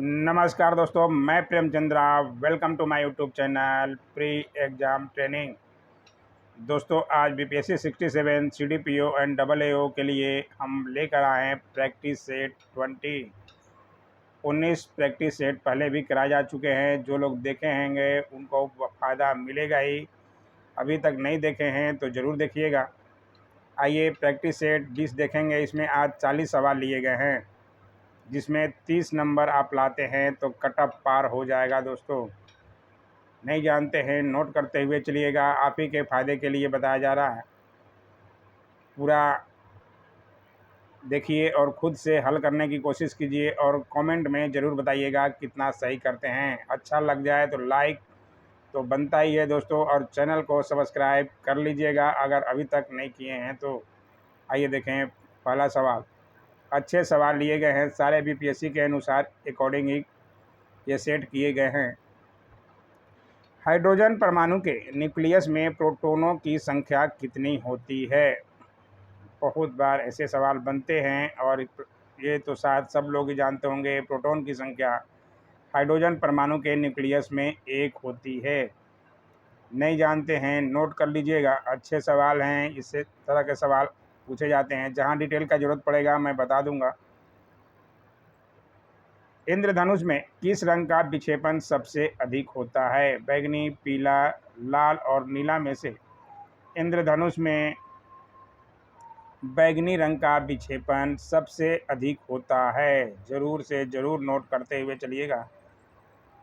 नमस्कार दोस्तों, मैं Premchandra. Welcome to my YouTube channel pre exam training. दोस्तों, आज BPSC 67 CDPO and double AO के लिए हम लेकर आए हैं प्रैक्टिस सेट 20। 19 प्रैक्टिस सेट पहले भी कराए जा चुके हैं। जो लोग देखे होंगे उनको फ़ायदा मिलेगा ही। अभी तक नहीं देखे हैं तो ज़रूर देखिएगा। आइए प्रैक्टिस सेट 20 देखेंगे। इसमें आज 40 सवाल लिए गए हैं, जिसमें 30 नंबर आप लाते हैं तो कट ऑफ पार हो जाएगा। दोस्तों, नहीं जानते हैं, नोट करते हुए चलिएगा। आप ही के फ़ायदे के लिए बताया जा रहा है। पूरा देखिए और ख़ुद से हल करने की कोशिश कीजिए और कमेंट में ज़रूर बताइएगा कितना सही करते हैं। अच्छा लग जाए तो लाइक तो बनता ही है दोस्तों, और चैनल को सब्सक्राइब कर लीजिएगा अगर अभी तक नहीं किए हैं तो। आइए देखें पहला सवाल। अच्छे सवाल लिए गए हैं, सारे बीपीएससी के अनुसार अकॉर्डिंग ही ये सेट किए गए हैं। हाइड्रोजन परमाणु के न्यूक्लियस में प्रोटॉनों की संख्या कितनी होती है? बहुत बार ऐसे सवाल बनते हैं और ये तो शायद सब लोग ही जानते होंगे। प्रोटॉन की संख्या हाइड्रोजन परमाणु के न्यूक्लियस में 1 होती है। नहीं जानते हैं, नोट कर लीजिएगा। अच्छे सवाल हैं, इससे तरह के सवाल पूछे जाते हैं। जहां डिटेल का ज़रूरत पड़ेगा मैं बता दूंगा। इंद्रधनुष में किस रंग का विक्षेपण सबसे अधिक होता है? बैंगनी, पीला, लाल और नीला में से इंद्रधनुष में बैंगनी रंग का विक्षेपण सबसे अधिक होता है। ज़रूर से ज़रूर नोट करते हुए चलिएगा।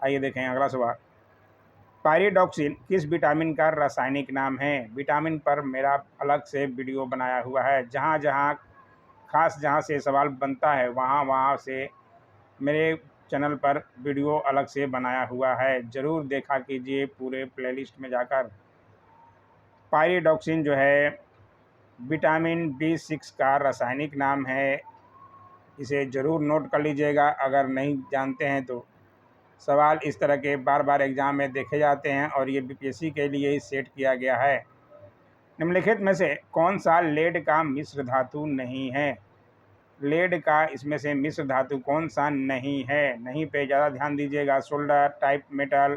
आइए देखें अगला सवाल। पायरिडॉक्सिन किस विटामिन का रासायनिक नाम है? विटामिन पर मेरा अलग से वीडियो बनाया हुआ है। जहाँ से सवाल बनता है वहाँ से मेरे चैनल पर वीडियो अलग से बनाया हुआ है। ज़रूर देखा कीजिए पूरे प्लेलिस्ट में जाकर। पायरिडॉक्सिन जो है विटामिन B6 का रासायनिक नाम है। इसे ज़रूर नोट कर लीजिएगा अगर नहीं जानते हैं तो। सवाल इस तरह के बार बार एग्ज़ाम में देखे जाते हैं और ये बीपीएससी के लिए ही सेट किया गया है। निम्नलिखित में से कौन सा लेड का मिश्र धातु नहीं है? लेड का इसमें से मिश्र धातु कौन सा नहीं है? नहीं पे ज़्यादा ध्यान दीजिएगा। Solder, type metal,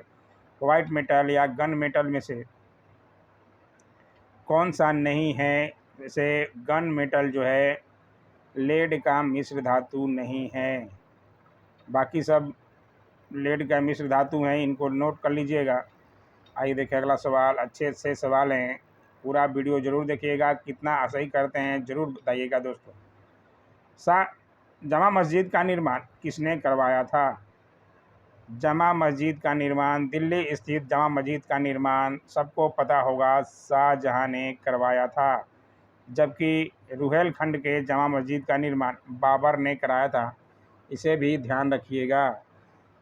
white metal या गन मेटल में से कौन सा नहीं है? जैसे गन मेटल जो है लेड का मिश्र धातु नहीं है। बाकी सब लेड का मिश्र धातु हैं, इनको नोट कर लीजिएगा। आइए देखिए अगला सवाल। अच्छे से सवाल हैं, पूरा वीडियो ज़रूर देखिएगा। कितना सही करते हैं ज़रूर बताइएगा दोस्तों। जमा मस्जिद का निर्माण किसने करवाया था? जमा मस्जिद का निर्माण, दिल्ली स्थित जमा मस्जिद का निर्माण सबको पता होगा, शाहजहां ने करवाया था। जबकि रुहेलखंड के जमा मस्जिद का निर्माण बाबर ने कराया था। इसे भी ध्यान रखिएगा।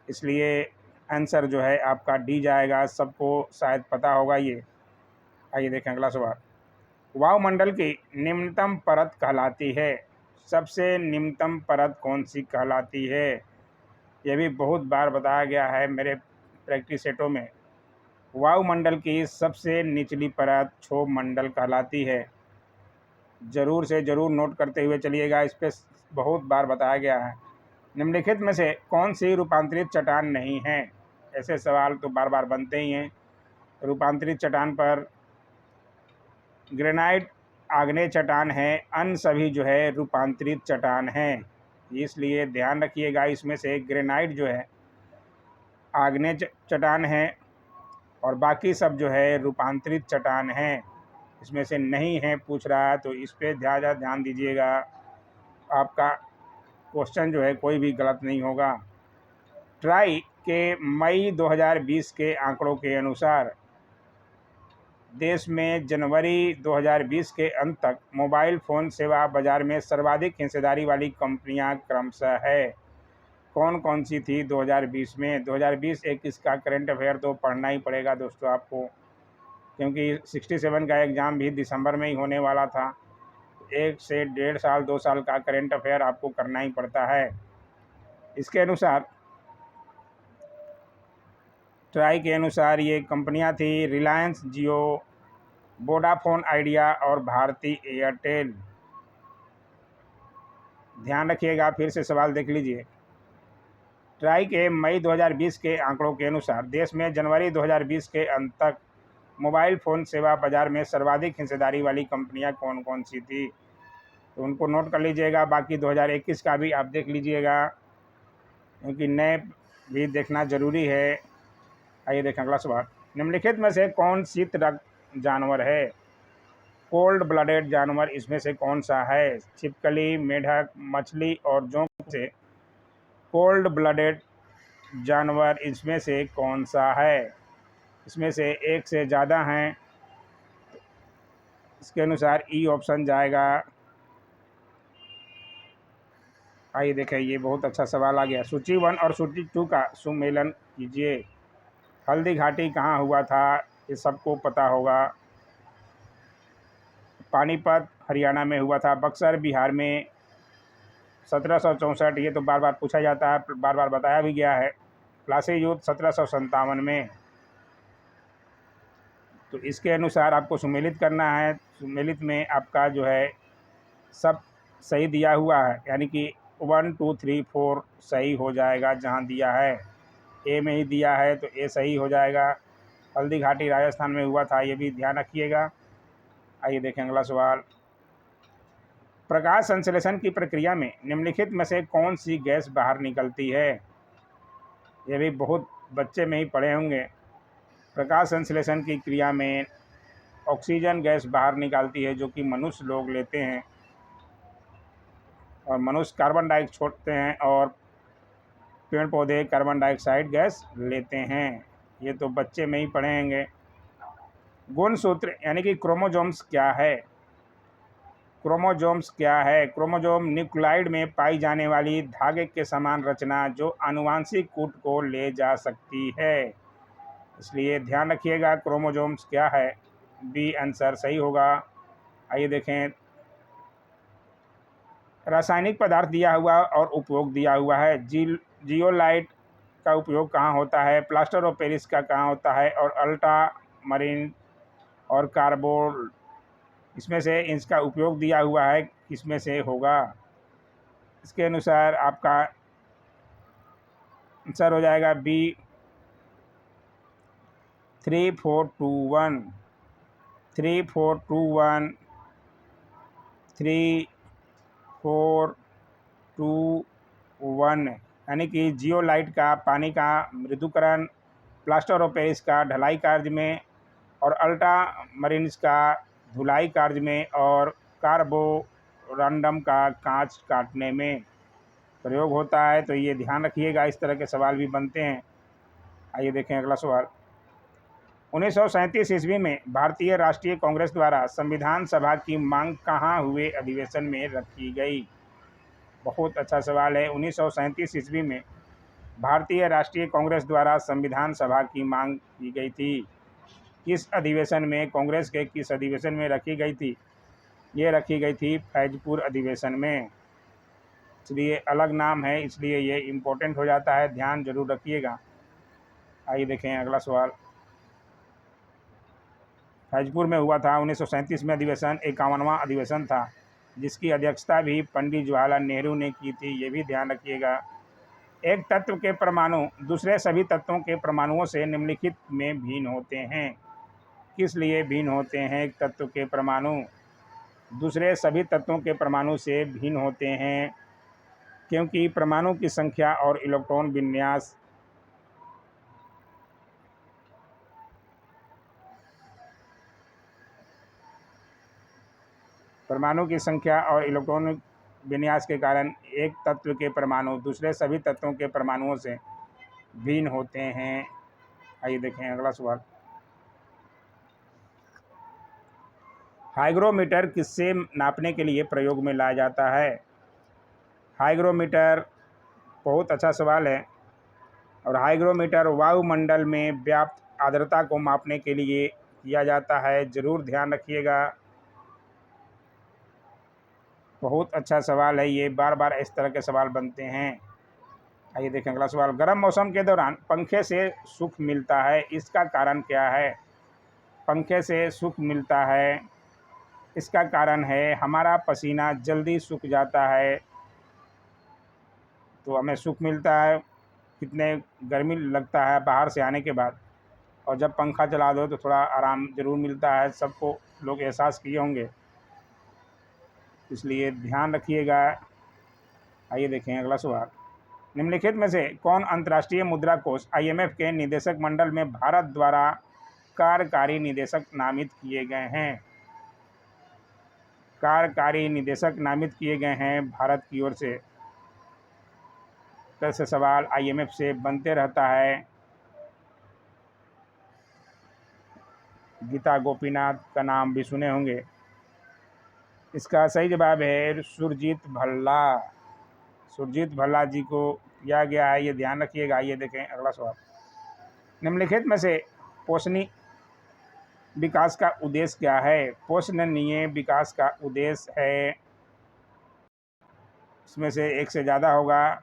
इसलिए आंसर जो है आपका डी जाएगा। सबको शायद पता होगा ये। आइए देखें अगला सवाल। वायुमंडल की निम्नतम परत कहलाती है? सबसे निम्नतम परत कौन सी कहलाती है? यह भी बहुत बार बताया गया है मेरे प्रैक्टिस सेटों में। वायुमंडल की सबसे निचली परत क्षोभ मंडल कहलाती है। ज़रूर से ज़रूर नोट करते हुए चलिएगा, इस पर बहुत बार बताया गया है। निम्नलिखित में से कौन सी रूपांतरित चट्टान नहीं है? ऐसे सवाल तो बार बार बनते ही हैं। रूपांतरित चट्टान पर ग्रेनाइट आग्नेय चट्टान है, अन्य सभी जो है रूपांतरित चट्टान हैं। इसलिए ध्यान रखिएगा, इसमें से ग्रेनाइट जो है आग्नेय चट्टान है और बाकी सब जो है रूपांतरित चट्टान हैं। इसमें से नहीं है पूछ रहा है तो इस पर ध्यान दीजिएगा। आपका क्वेश्चन जो है कोई भी गलत नहीं होगा। ट्राई के मई 2020 के आंकड़ों के अनुसार देश में जनवरी 2020 के अंत तक मोबाइल फ़ोन सेवा बाज़ार में सर्वाधिक हिस्सेदारी वाली कंपनियां क्रमशः है। कौन कौन सी थी 2020 में? 2020 एक इसका करंट अफेयर तो पढ़ना ही पड़ेगा दोस्तों आपको, क्योंकि 67 का एग्ज़ाम भी दिसंबर में ही होने वाला था। 1 से 1.5 साल 2 साल का करंट अफेयर आपको करना ही पड़ता है। इसके अनुसार ट्राई के अनुसार ये कंपनियां थी रिलायंस जियो, वोडाफोन आइडिया और भारती एयरटेल। ध्यान रखिएगा, फिर से सवाल देख लीजिए। ट्राई के मई 2020 के आंकड़ों के अनुसार देश में जनवरी 2020 के अंत तक मोबाइल फ़ोन सेवा बाज़ार में सर्वाधिक हिस्सेदारी वाली कंपनियां कौन कौन सी थी, तो उनको नोट कर लीजिएगा। बाकी 2021 का भी आप देख लीजिएगा, क्योंकि नए भी देखना ज़रूरी है। आइए देखें अगला सवाल। निम्नलिखित में से कौन शीत रक्त जानवर है? कोल्ड ब्लडेड जानवर इसमें से कौन सा है? छिपकली, मेढक, मछली और जोंक से कोल्ड ब्लडेड जानवर इसमें से कौन सा है? इसमें से एक से ज़्यादा हैं, इसके अनुसार ई ऑप्शन जाएगा। आइए देखें, ये बहुत अच्छा सवाल आ गया। सूची 1 और सूची 2 का सुमेलन कीजिए। हल्दी घाटी कहाँ हुआ था? ये सबको पता होगा। पानीपत हरियाणा में हुआ था। बक्सर बिहार में 1764, ये तो बार बार पूछा जाता है, बार बार बताया भी गया है। प्लासी युद्ध 1757 में। तो इसके अनुसार आपको सुमेलित करना है। सुमेलित में आपका जो है सब सही दिया हुआ है, यानी कि 1 2 3 4 सही हो जाएगा। जहां दिया है ए में ही दिया है तो ए सही हो जाएगा। हल्दी घाटी राजस्थान में हुआ था, ये भी ध्यान रखिएगा। आइए देखें अगला सवाल। प्रकाश संश्लेषण की प्रक्रिया में निम्नलिखित में से कौन सी गैस बाहर निकलती है? ये भी बहुत बच्चे में ही पढ़े होंगे। प्रकाश संश्लेषण की क्रिया में ऑक्सीजन गैस बाहर निकालती है, जो कि मनुष्य लोग लेते हैं, और मनुष्य कार्बन डाइऑक्साइड छोड़ते हैं और पेड़ पौधे कार्बन डाइऑक्साइड गैस लेते हैं। ये तो बच्चे में ही पढ़ेंगे। गुणसूत्र यानी कि क्रोमोसोम्स क्या है? क्रोमोसोम्स क्या है? क्रोमोसोम न्यूक्लियाइड में पाई जाने वाली धागे के समान रचना जो आनुवांशिक कूट को ले जा सकती है, इसलिए ध्यान रखिएगा क्रोमोसोम्स क्या है। बी आंसर सही होगा। आइए देखें, रासायनिक पदार्थ दिया हुआ और उपयोग दिया हुआ है। जियोलाइट का उपयोग कहाँ होता है? प्लास्टर ऑफ पेरिस का कहाँ होता है? और अल्ट्रा मरीन और कार्बोल, इसमें से इसका उपयोग दिया हुआ है, किसमें से होगा? इसके अनुसार आपका आंसर हो जाएगा बी 3 4 2 1 3 4 2 1 3 4 2 1, यानी कि जियोलाइट का पानी का मृदुकरण, प्लास्टर ऑफ पेरिस का ढलाई कार्य में, और अल्ट्रा मरीन्स का धुलाई कार्य में, और कार्बोरंडम का कांच काटने में प्रयोग होता है। तो ये ध्यान रखिएगा, इस तरह के सवाल भी बनते हैं। आइए देखें अगला सवाल। 1937 ईस्वी में भारतीय राष्ट्रीय कांग्रेस द्वारा संविधान सभा की मांग कहाँ हुए अधिवेशन में रखी गई? बहुत अच्छा सवाल है। 1937 ईस्वी में भारतीय राष्ट्रीय कांग्रेस द्वारा संविधान सभा की मांग की गई थी। किस अधिवेशन में, कांग्रेस के किस अधिवेशन में रखी गई थी? ये रखी गई थी फैजपुर अधिवेशन में। इसलिए अलग नाम है, इसलिए ये इम्पोर्टेंट हो जाता है, ध्यान जरूर रखिएगा। आइए देखें अगला सवाल। फैजपुर में हुआ था 1937 में अधिवेशन, 51वां अधिवेशन था, जिसकी अध्यक्षता भी पंडित जवाहरलाल नेहरू ने की थी। ये भी ध्यान रखिएगा। एक तत्व के परमाणु दूसरे सभी तत्वों के परमाणुओं से निम्नलिखित में भिन्न होते हैं। किस लिए भिन्न होते हैं? एक तत्व के परमाणु दूसरे सभी तत्वों के परमाणु से भिन्न होते हैं क्योंकि परमाणु की संख्या और इलेक्ट्रॉन विन्यास परमाणु की संख्या और इलेक्ट्रॉन विन्यास के कारण एक तत्व के परमाणु दूसरे सभी तत्वों के परमाणुओं से भिन्न होते हैं। आइए देखें अगला सवाल। हाइग्रोमीटर किससे नापने के लिए प्रयोग में लाया जाता है? हाइग्रोमीटर बहुत अच्छा सवाल है। और हाइग्रोमीटर वायुमंडल में व्याप्त आर्द्रता को मापने के लिए किया जाता है। ज़रूर ध्यान रखिएगा, बहुत अच्छा सवाल है ये, बार बार इस तरह के सवाल बनते हैं। आइए देखें अगला सवाल। गर्म मौसम के दौरान पंखे से सुख मिलता है, इसका कारण क्या है? पंखे से सुख मिलता है, इसका कारण है हमारा पसीना जल्दी सूख जाता है, तो हमें सुख मिलता है। कितने गर्मी लगता है बाहर से आने के बाद, और जब पंखा चला दो तो थोड़ा आराम ज़रूर मिलता है, सबको लोग एहसास किए होंगे, इसलिए ध्यान रखिएगा। आइए देखें अगला सवाल। निम्नलिखित में से कौन अंतर्राष्ट्रीय मुद्रा कोष IMF के निदेशक मंडल में भारत द्वारा कार्यकारी निदेशक नामित किए गए हैं? कार्यकारी निदेशक नामित किए गए हैं भारत की ओर से। तरह से सवाल IMF से बनते रहता है। गीता गोपीनाथ का नाम भी सुने होंगे। इसका सही जवाब है सुरजीत भल्ला। सुरजीत भल्ला जी को किया गया है, ये ध्यान रखिएगा। ये देखें अगला सवाल। निम्नलिखित में से पोषणीय विकास का उद्देश्य क्या है? पोषणीय विकास का उद्देश्य है, इसमें से एक से ज़्यादा होगा।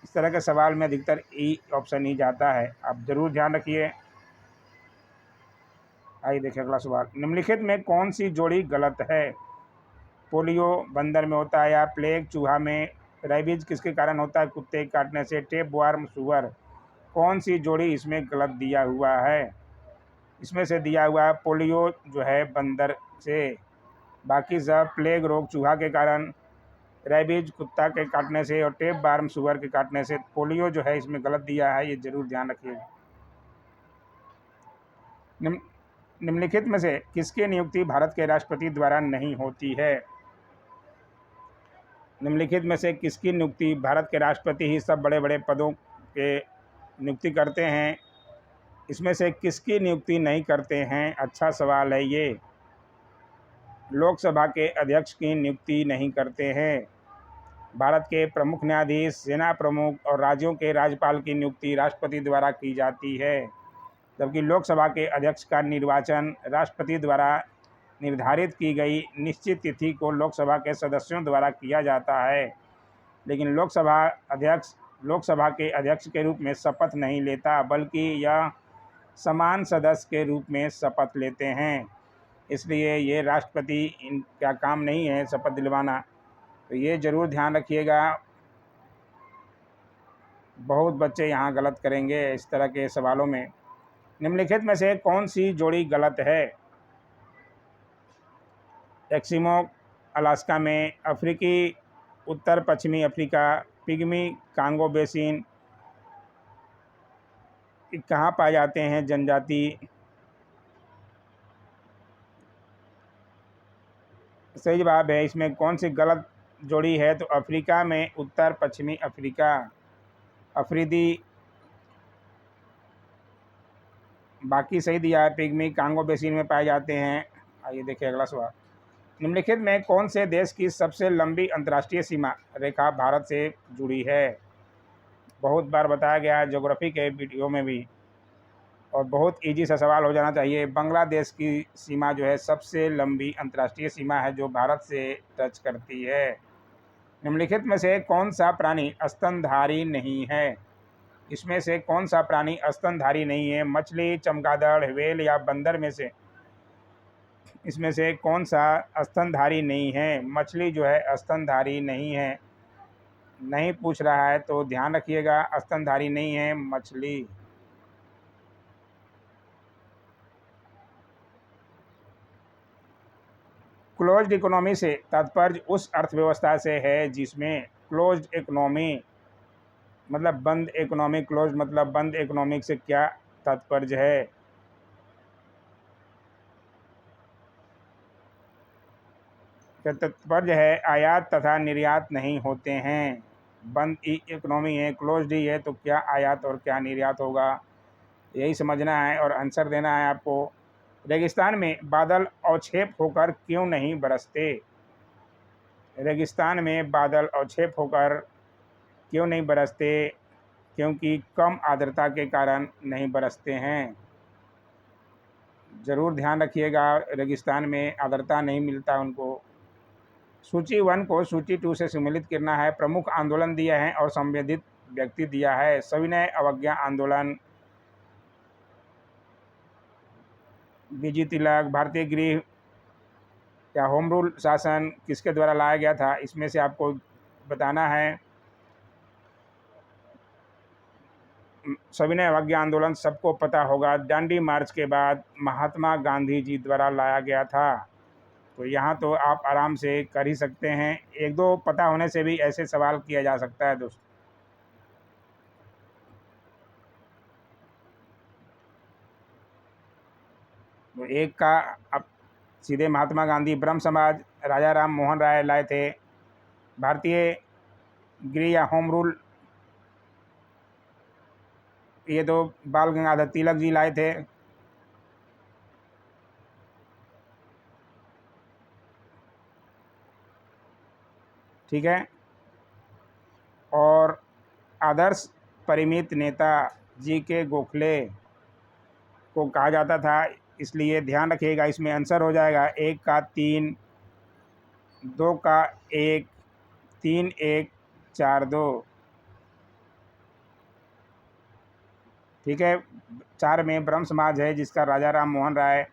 इस तरह के सवाल में अधिकतर ऑप्शन ही जाता है, आप ज़रूर ध्यान रखिए। आइए देखें अगला सवाल। निम्नलिखित में कौन सी जोड़ी गलत है? पोलियो बंदर में होता है या प्लेग चूहा में? रेबीज किसके कारण होता है? कुत्ते काटने से। टेपवार्म सुअर? कौन सी जोड़ी इसमें गलत दिया हुआ है? इसमें से दिया हुआ है पोलियो जो है बंदर से, बाकी सब प्लेग रोग चूहा के कारण, रेबीज कुत्ता के काटने से, और टेपवार्म सुअर के काटने से। पोलियो जो है इसमें गलत दिया है, ये जरूर ध्यान रखिएगा। निम्नलिखित में से किसकी नियुक्ति भारत के राष्ट्रपति द्वारा नहीं होती है? निम्नलिखित में से किसकी नियुक्ति, भारत के राष्ट्रपति ही सब बड़े बड़े पदों के नियुक्ति करते हैं, इसमें से किसकी नियुक्ति नहीं करते हैं? अच्छा सवाल है ये। लोकसभा के अध्यक्ष की नियुक्ति नहीं करते हैं। भारत के प्रमुख न्यायाधीश, सेना प्रमुख और राज्यों के राज्यपाल की नियुक्ति राष्ट्रपति द्वारा की जाती है, जबकि लोकसभा के अध्यक्ष का निर्वाचन राष्ट्रपति द्वारा निर्धारित की गई निश्चित तिथि को लोकसभा के सदस्यों द्वारा किया जाता है। लेकिन लोकसभा के अध्यक्ष के रूप में शपथ नहीं लेता, बल्कि यह समान सदस्य के रूप में शपथ लेते हैं। इसलिए ये राष्ट्रपति इनका काम नहीं है शपथ दिलवाना, तो ये ज़रूर ध्यान रखिएगा। बहुत बच्चे यहाँ गलत करेंगे इस तरह के सवालों में। निम्नलिखित में से कौन सी जोड़ी गलत है? एक्सिमो अलास्का में, अफ्रीकी उत्तर पश्चिमी अफ्रीका, पिग्मी कांगो बेसिन कहाँ पाए जाते हैं जनजाति? सही जवाब है इसमें कौन सी गलत जोड़ी है, तो अफ्रीका में, उत्तर पश्चिमी अफ्रीका। अफरीदी बाकी सही दिया है, पिग्मी कांगो बेसिन में पाए जाते हैं। आइए देखिए अगला सवाल। निम्नलिखित में कौन से देश की सबसे लंबी अंतर्राष्ट्रीय सीमा रेखा भारत से जुड़ी है? बहुत बार बताया गया है ज्योग्राफी के वीडियो में भी, और बहुत इजी सा सवाल हो जाना चाहिए। बांग्लादेश की सीमा जो है सबसे लंबी अंतर्राष्ट्रीय सीमा है जो भारत से टच करती है। निम्नलिखित में से कौन सा प्राणी स्तनधारी नहीं है? इसमें से कौन सा प्राणी स्तनधारी नहीं है? मछली, चमगादड़, व्हेल या बंदर में से इसमें से कौन सा स्तनधारी नहीं है? मछली जो है स्तनधारी नहीं है। नहीं पूछ रहा है तो ध्यान रखिएगा, स्तनधारी नहीं है मछली। क्लोज्ड इकोनॉमी से तात्पर्य उस अर्थव्यवस्था से है जिसमें, क्लोज्ड इकोनॉमी मतलब बंद इकोनॉमी, क्लोज्ड मतलब बंद इकोनॉमी से क्या तात्पर्य है? तात्पर्य है आयात तथा निर्यात नहीं होते हैं। बंद इकोनॉमी है, क्लोज्ड ही है, तो क्या आयात और क्या निर्यात होगा, यही समझना है और आंसर देना है आपको। रेगिस्तान में बादल अवक्षेप होकर क्यों नहीं बरसते? रेगिस्तान में बादल अवक्षेप होकर क्यों नहीं बरसते? क्योंकि कम आर्द्रता के कारण नहीं बरसते हैं। ज़रूर ध्यान रखिएगा, रेगिस्तान में आर्द्रता नहीं मिलता उनको। सूची 1 को सूची 2 से सम्मिलित करना है। प्रमुख आंदोलन दिया है और संबंधित व्यक्ति दिया है। सविनय अवज्ञा आंदोलन, बीजी तिलक, भारतीय गृह या होम रूल शासन किसके द्वारा लाया गया था, इसमें से आपको बताना है। सविनय अवज्ञा आंदोलन सबको पता होगा, दांडी मार्च के बाद महात्मा गांधी जी द्वारा लाया गया था। तो यहाँ तो आप आराम से कर ही सकते हैं, एक दो पता होने से भी ऐसे सवाल किया जा सकता है दोस्तों। तो एक का अब सीधे महात्मा गांधी, ब्रह्म समाज राजा राम मोहन राय लाए थे, भारतीय गृह या होम रूल ये तो बाल गंगाधर तिलक जी लाए थे। ठीक है, और आदर्श परिमित नेता जी के गोखले को कहा जाता था, इसलिए ध्यान रखिएगा, इसमें आंसर हो जाएगा 1 का 3, 2 का 1, 3 1 4 2। ठीक है, 4 में ब्रह्म समाज है जिसका राजा राम मोहन राय,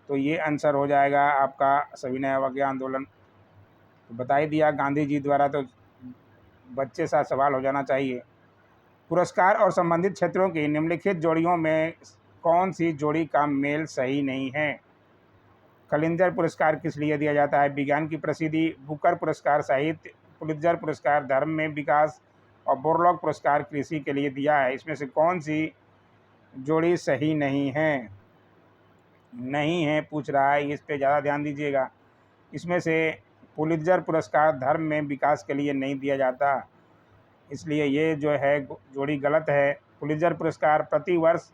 तो ये आंसर हो जाएगा आपका सविनय अवज्ञा आंदोलन। तो बता ही दिया गांधी जी द्वारा, तो बच्चे सा सवाल हो जाना चाहिए। पुरस्कार और संबंधित क्षेत्रों की निम्नलिखित जोड़ियों में कौन सी जोड़ी का मेल सही नहीं है? कलिंजर पुरस्कार किस लिए दिया जाता है? विज्ञान की प्रसिद्धि, बुकर पुरस्कार साहित्य, पुलित्जर पुरस्कार धर्म में विकास और बोरलॉग पुरस्कार कृषि के लिए दिया है। इसमें से कौन सी जोड़ी सही नहीं है? नहीं है पूछ रहा है, इस पे ज़्यादा ध्यान दीजिएगा। इसमें से पुलित्जर पुरस्कार धर्म में विकास के लिए नहीं दिया जाता, इसलिए ये जो है जोड़ी गलत है। पुलित्जर पुरस्कार प्रति वर्ष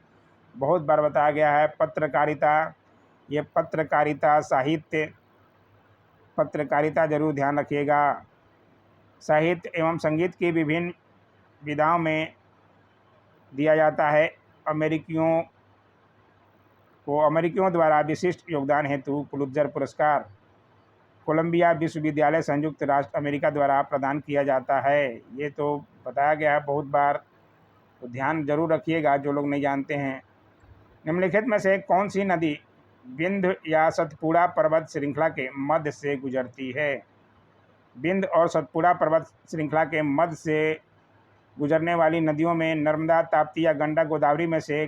बहुत बार बताया गया है। पत्रकारिता, ये पत्रकारिता साहित्य, पत्रकारिता जरूर ध्यान रखिएगा। साहित्य एवं संगीत की विभिन्न विधाओं में दिया जाता है। अमेरिकियों द्वारा विशिष्ट योगदान हेतु पुलित्जर पुरस्कार कोलंबिया विश्वविद्यालय संयुक्त राष्ट्र अमेरिका द्वारा प्रदान किया जाता है। ये तो बताया गया है बहुत बार, तो ध्यान जरूर रखिएगा जो लोग नहीं जानते हैं। निम्नलिखित में से कौन सी नदी विंध्य या सतपुड़ा पर्वत श्रृंखला के मध्य से गुजरती है? विंध्य और सतपुड़ा पर्वत श्रृंखला के मध्य से गुजरने वाली नदियों में नर्मदा, ताप्ती या गंडक, गोदावरी में से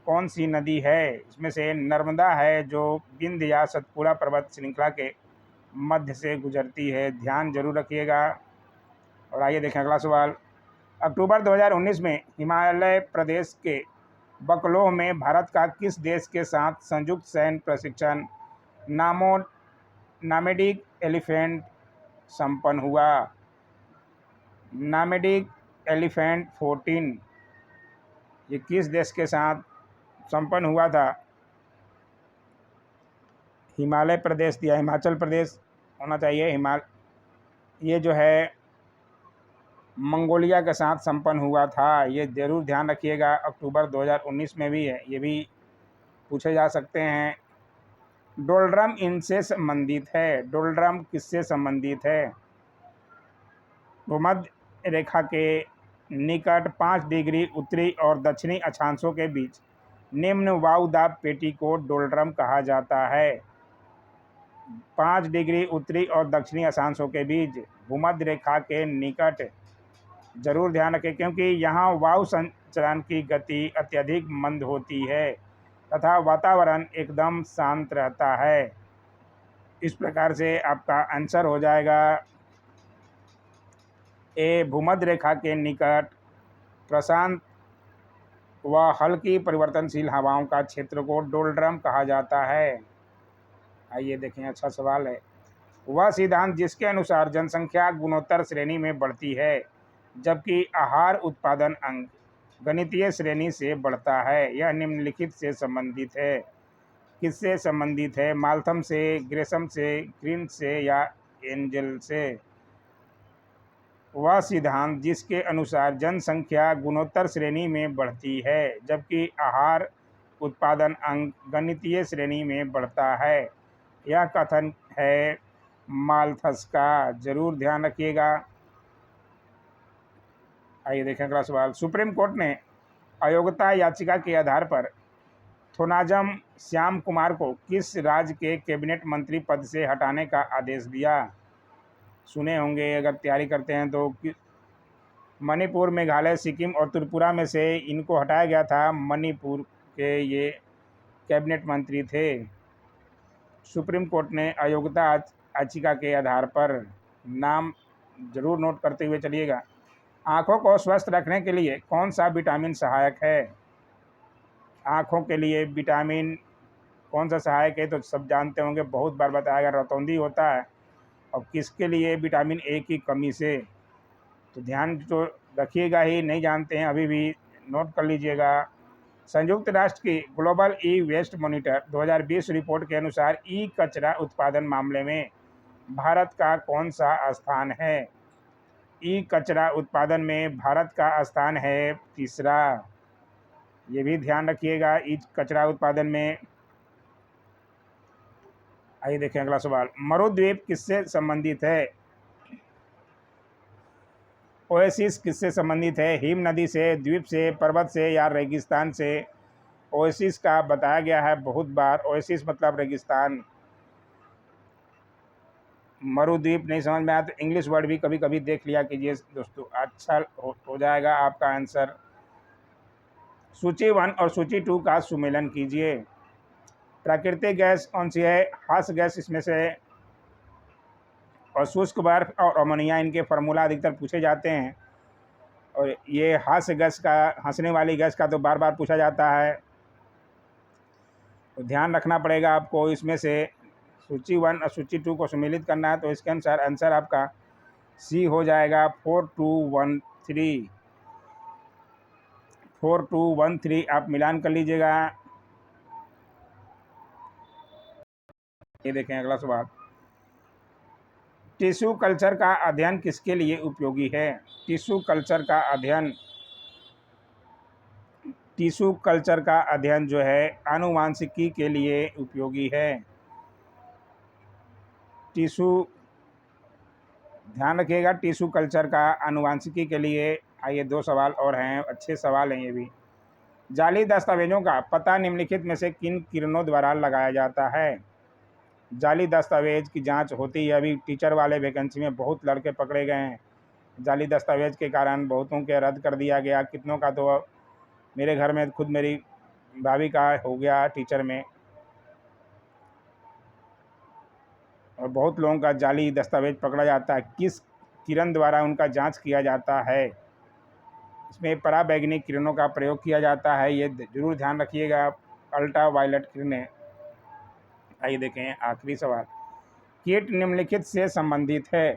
कौन सी नदी है? इसमें से नर्मदा है जो विंध्य या सतपुड़ा पर्वत श्रृंखला के मध्य से गुजरती है, ध्यान जरूर रखिएगा। और आइए देखें अगला सवाल। अक्टूबर 2019 में हिमालय प्रदेश के बकलोह में भारत का किस देश के साथ संयुक्त सैन्य प्रशिक्षण नामेडिक एलिफेंट संपन्न हुआ? नामेडिक एलिफेंट 14 ये किस देश के साथ संपन्न हुआ था? हिमालय प्रदेश या हिमाचल प्रदेश होना चाहिए। ये जो है मंगोलिया के साथ संपन्न हुआ था, ये ज़रूर ध्यान रखिएगा। अक्टूबर 2019 में भी है, ये भी पूछे जा सकते हैं। डोलड्रम इनसे संबंधित है। डोलड्रम किससे संबंधित है? भूमध्य रेखा के निकट 5 डिग्री उत्तरी और दक्षिणी अक्षांशों के बीच निम्न वायुदाब पेटी को डोलड्रम कहा जाता है। 5 डिग्री उत्तरी और दक्षिणी अक्षांशों के बीच भूमध्य रेखा के निकट, जरूर ध्यान रखें क्योंकि यहाँ वायु संचरण की गति अत्यधिक मंद होती है तथा वातावरण एकदम शांत रहता है। इस प्रकार से आपका आंसर हो जाएगा ए, भूमध्य रेखा के निकट प्रशांत व हल्की परिवर्तनशील हवाओं का क्षेत्र को डोलड्रम कहा जाता है। आइए देखें, अच्छा सवाल है। वह सिद्धांत जिसके अनुसार जनसंख्या गुणोत्तर श्रेणी में बढ़ती है जबकि आहार उत्पादन अंग गणितीय श्रेणी से बढ़ता है, यह निम्नलिखित से संबंधित है। किससे संबंधित है? माल्थम से, ग्रेसम से, ग्रीन से या एंजल से? वह सिद्धांत जिसके अनुसार जनसंख्या गुणोत्तर श्रेणी में बढ़ती है जबकि आहार उत्पादन अंग गणितीय श्रेणी में बढ़ता है, यह कथन है माल्थस का, जरूर ध्यान रखिएगा। आइए देखें अगला सवाल। सुप्रीम कोर्ट ने अयोग्यता याचिका के आधार पर थोनाजम श्याम कुमार को किस राज्य के कैबिनेट मंत्री पद से हटाने का आदेश दिया? सुने होंगे अगर तैयारी करते हैं तो। मणिपुर, मेघालय, सिक्किम और त्रिपुरा में से इनको हटाया गया था। मणिपुर के ये कैबिनेट मंत्री थे। सुप्रीम कोर्ट ने अयोग्यता याचिका के आधार पर नाम जरूर नोट करते हुए चलिएगा। आँखों को स्वस्थ रखने के लिए कौन सा विटामिन सहायक है? आँखों के लिए विटामिन कौन सा सहायक है तो सब जानते होंगे, बहुत बार बताया गया, रतौंधी होता है। और किसके लिए? विटामिन ए की कमी से। तो ध्यान तो रखिएगा ही, नहीं जानते हैं अभी भी नोट कर लीजिएगा। संयुक्त राष्ट्र की global e waste monitor 2020 report के अनुसार ई कचरा उत्पादन मामले में भारत का कौन सा स्थान है? ई कचरा उत्पादन में भारत का स्थान है तीसरा। ये भी ध्यान रखिएगा ई कचरा उत्पादन में। आइए देखें अगला सवाल। मरुद्वीप किससे संबंधित है? ओएसिस किससे संबंधित है? हिम नदी से, द्वीप से, पर्वत से या रेगिस्तान से? ओएसिस का बताया गया है बहुत बार। ओएसिस मतलब रेगिस्तान। मरुद्वीप नहीं समझ में आया तो इंग्लिश वर्ड भी कभी कभी देख लिया कीजिए दोस्तों, अच्छा हो जाएगा आपका आंसर। सूची 1 और सूची 2 का सुमेलन कीजिए। प्राकृतिक गैस कौन सी है? हास गैस इसमें से। और शुष्क बर्फ और अमोनिया, इनके फार्मूला अधिकतर पूछे जाते हैं। और ये हास्य गैस का, हंसने वाली गैस का तो बार बार पूछा जाता है, तो ध्यान रखना पड़ेगा आपको। इसमें से सूची 1 और सूची 2 को सम्मिलित करना है, तो इसके अनुसार आंसर आपका सी हो जाएगा 4213। 4213 आप मिलान कर लीजिएगा। ये देखें अगला सवाल। टिश्यू कल्चर का अध्ययन किसके लिए उपयोगी है? टिश्यू कल्चर का अध्ययन, टिश्यू कल्चर का अध्ययन जो है आनुवांशिकी के लिए उपयोगी है। टिश्यू, ध्यान रखिएगा, टिश्यू कल्चर का आनुवांशिकी के लिए। आइए 2 सवाल और हैं, अच्छे सवाल हैं ये भी। जाली दस्तावेजों का पता निम्नलिखित में से किन किरणों द्वारा लगाया जाता है? जाली दस्तावेज की जांच होती है। अभी टीचर वाले वैकेंसी में बहुत लड़के पकड़े गए हैं, जाली दस्तावेज के कारण बहुतों के रद्द कर दिया गया। कितनों का तो मेरे घर में खुद मेरी भाभी का हो गया टीचर में, और बहुत लोगों का जाली दस्तावेज पकड़ा जाता है। किस किरण द्वारा उनका जांच किया जाता है? इसमें पराबैंगनी किरणों का प्रयोग किया जाता है, ये जरूर ध्यान रखिएगा, अल्ट्रा वायलेट किरणें। आइए देखें आखिरी सवाल। कीट निम्नलिखित से संबंधित है।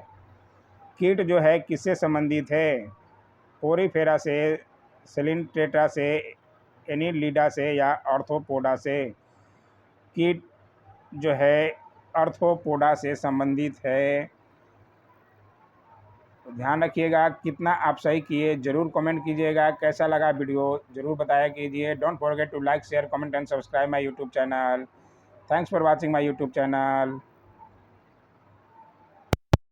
कीट जो है किससे संबंधित है? पोरीफेरा से, सेलिनट्रेटा से, एनिलिडा से या आर्थ्रोपोडा से? कीट जो है आर्थ्रोपोडा से संबंधित है। तो ध्यान रखिएगा। कितना आप सही किए जरूर कमेंट कीजिएगा। कैसा लगा वीडियो जरूर बताया कीजिए। Don't forget to like, share, comment and subscribe my YouTube channel. Thanks for watching my YouTube channel.